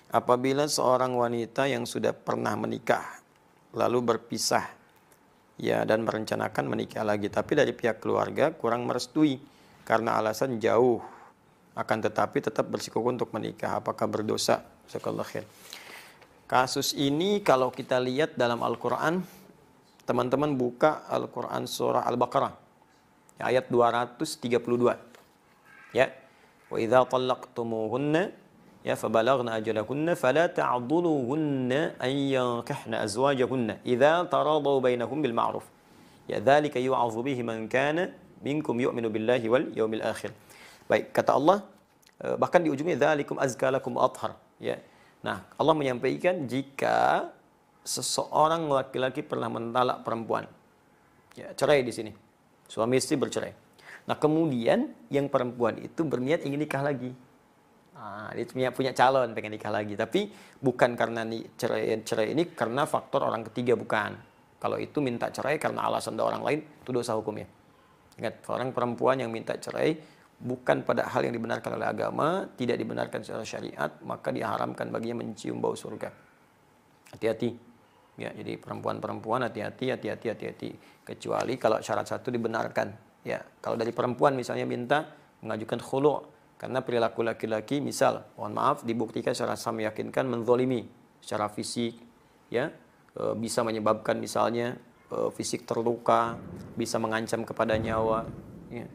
Apabila seorang wanita yang sudah pernah menikah lalu berpisah ya dan merencanakan menikah lagi, tapi dari pihak keluarga kurang merestui karena alasan jauh, akan tetapi tetap bersikukuh untuk menikah, apakah berdosa? Jazakallahu khair. Kasus ini kalau kita lihat dalam Al-Quran, teman-teman buka Al-Quran surah Al-Baqarah ayat 232 ya. Wa idza talaqtumuhunna ya fabalaghna ajalahunna fala ta'dhuluhunna an yankihna azwajahunna idza taradaw bainahum bil ma'ruf. Ya dzalika yu'adzu bihi man kana minkum yu'minu billahi wal yaumil akhir. Baik, kata Allah bahkan di ujungnya dzalikum azka lakum athhar ya. Nah, Allah menyampaikan jika seseorang laki-laki pernah mentalak perempuan. Ya, cerai di sini. Suami istri bercerai. Nah, kemudian yang perempuan itu berniat ingin nikah lagi. Nah, dia punya calon pengen nikah lagi, tapi bukan karena cerai ini karena faktor orang ketiga, bukan. Kalau itu minta cerai karena alasan orang lain, itu dosa hukumnya. Ingat, orang perempuan yang minta cerai bukan pada hal yang dibenarkan oleh agama, tidak dibenarkan secara syariat, maka diharamkan baginya mencium bau surga. Hati-hati. Ya, jadi perempuan-perempuan hati-hati. Kecuali kalau syarat satu dibenarkan. Ya, kalau dari perempuan misalnya minta mengajukan khulu' karena perilaku laki-laki, misal, mohon maaf, dibuktikan secara meyakinkan menzolimi secara fisik, ya, bisa menyebabkan misalnya fisik terluka, bisa mengancam kepada nyawa, ya.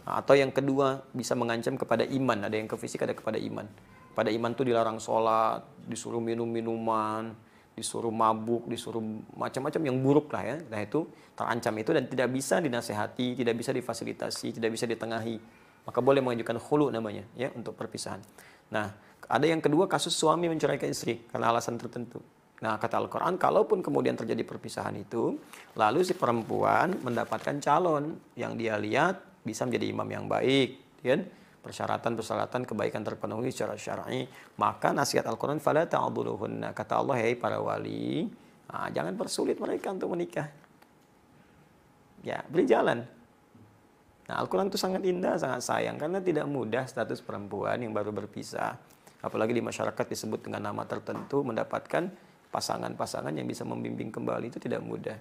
Atau yang kedua bisa mengancam kepada iman, ada yang ke fisik, ada kepada iman. Pada iman tuh dilarang sholat, disuruh minum minuman, disuruh mabuk, disuruh macam-macam yang buruk lah ya. Nah itu terancam itu dan tidak bisa dinasehati, tidak bisa difasilitasi, tidak bisa ditengahi. Maka boleh mengajukan khulu namanya ya untuk perpisahan. Nah, ada yang kedua kasus suami menceraikan istri karena alasan tertentu. Nah, kata Al-Quran, kalaupun kemudian terjadi perpisahan itu, lalu si perempuan mendapatkan calon yang dia lihat bisa menjadi imam yang baik, kan? Persyaratan-persyaratan kebaikan terpenuhi secara syar'i, maka nasihat Al-Quran, fala ta'dhuluhunna, kata Allah, hei para wali, jangan persulit mereka untuk menikah. Ya, beri jalan. Nah, Al-Quran itu sangat indah, sangat sayang, karena tidak mudah status perempuan yang baru berpisah, apalagi di masyarakat disebut dengan nama tertentu, mendapatkan pasangan-pasangan yang bisa membimbing kembali, itu tidak mudah.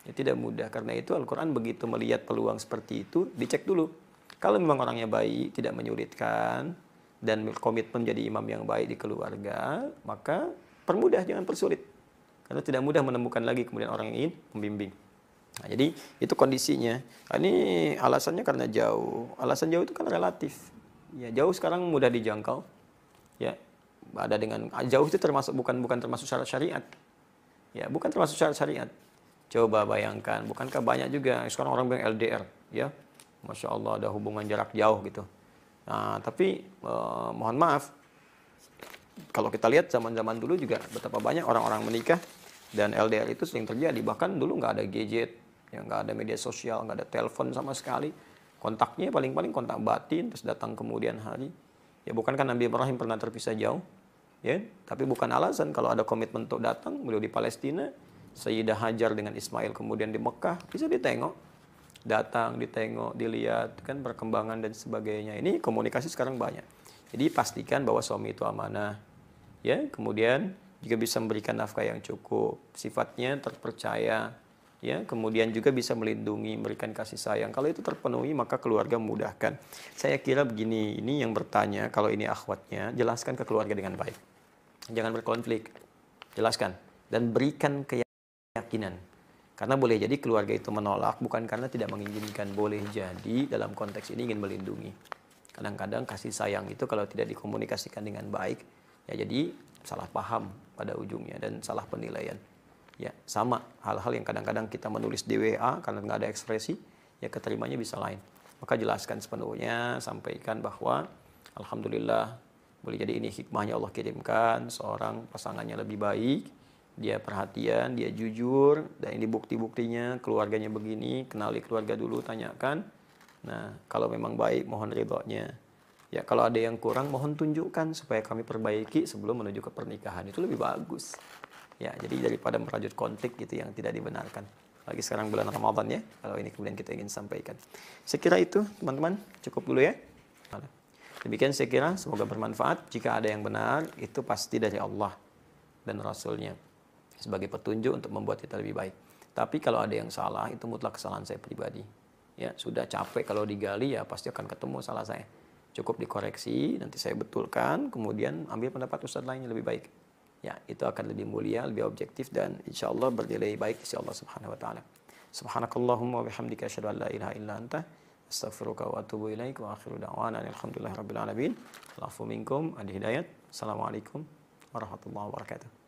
Ya, tidak mudah. Karena itu Al-Quran begitu melihat peluang seperti itu, dicek dulu. Kalau memang orangnya baik, tidak menyulitkan, dan komitmen jadi imam yang baik di keluarga, maka permudah, jangan persulit. Karena tidak mudah menemukan lagi kemudian orang yang ingin membimbing. Nah, jadi itu kondisinya. Nah, ini alasannya karena jauh. Alasan jauh itu kan relatif. Ya, jauh sekarang mudah dijangkau. Ya, ada dengan jauh itu termasuk bukan termasuk syarat syariat. Ya, bukan termasuk syarat syariat. Coba bayangkan, bukankah banyak juga sekarang orang bilang LDR, ya, masya Allah ada hubungan jarak jauh gitu. Nah, tapi mohon maaf, kalau kita lihat zaman-zaman dulu juga betapa banyak orang-orang menikah dan LDR itu sering terjadi. Bahkan dulu nggak ada gadget, ya, nggak ada media sosial, nggak ada telepon sama sekali. Kontaknya paling-paling kontak batin, terus datang kemudian hari. Ya, bukankah Nabi Ibrahim pernah terpisah jauh? Ya, tapi bukan alasan kalau ada komitmen untuk datang, beliau di Palestina, Sayyidah Hajar dengan Ismail kemudian di Mekah, bisa ditengok, datang, ditengok, dilihat, kan perkembangan dan sebagainya. Ini komunikasi sekarang banyak. Jadi pastikan bahwa suami itu amanah, ya, kemudian juga bisa memberikan nafkah yang cukup, sifatnya terpercaya, ya, kemudian juga bisa melindungi, memberikan kasih sayang. Kalau itu terpenuhi, maka keluarga memudahkan. Saya kira begini, ini yang bertanya, kalau ini akhwatnya, jelaskan ke keluarga dengan baik. Jangan berkonflik, jelaskan dan berikan keyakinan. Karena boleh jadi keluarga itu menolak bukan karena tidak menginginkan, boleh jadi dalam konteks ini ingin melindungi. Kadang-kadang kasih sayang itu kalau tidak dikomunikasikan dengan baik, ya jadi salah paham pada ujungnya dan salah penilaian. Ya, sama hal-hal yang kadang-kadang kita menulis di WA karena nggak ada ekspresi, ya keterimanya bisa lain. Maka jelaskan sepenuhnya, sampaikan bahwa alhamdulillah boleh jadi ini hikmahnya Allah kirimkan seorang pasangannya lebih baik, dia perhatian, dia jujur, dan ini bukti-buktinya, keluarganya begini, kenali keluarga dulu, tanyakan. Nah, kalau memang baik, mohon ridhonya. Ya, kalau ada yang kurang, mohon tunjukkan supaya kami perbaiki sebelum menuju ke pernikahan. Itu lebih bagus. Ya, jadi daripada merajut konflik gitu yang tidak dibenarkan. Lagi sekarang bulan Ramadan ya, kalau ini kemudian kita ingin sampaikan. Saya kira itu, teman-teman, cukup dulu ya. Demikian saya kira, semoga bermanfaat. Jika ada yang benar, itu pasti dari Allah dan Rasulnya sebagai petunjuk untuk membuat kita lebih baik. Tapi kalau ada yang salah, itu mutlak kesalahan saya pribadi. Ya, sudah capek kalau digali, ya pasti akan ketemu salah saya. Cukup dikoreksi, nanti saya betulkan, kemudian ambil pendapat ustadz lainnya lebih baik. Ya, itu akan lebih mulia, lebih objektif, dan insya Allah bernilai baik di Allah Subhanahu wa Ta'ala. Subhanakallahumma wa bihamdika asyhadu an la ilaha illa anta astaghfiruka wa atubu ilaik wa akhiru da'wana alhamdulillahi rabbil alamin. Allahu minkum adi hidayat. Assalamualaikum warahmatullahi wabarakatuh.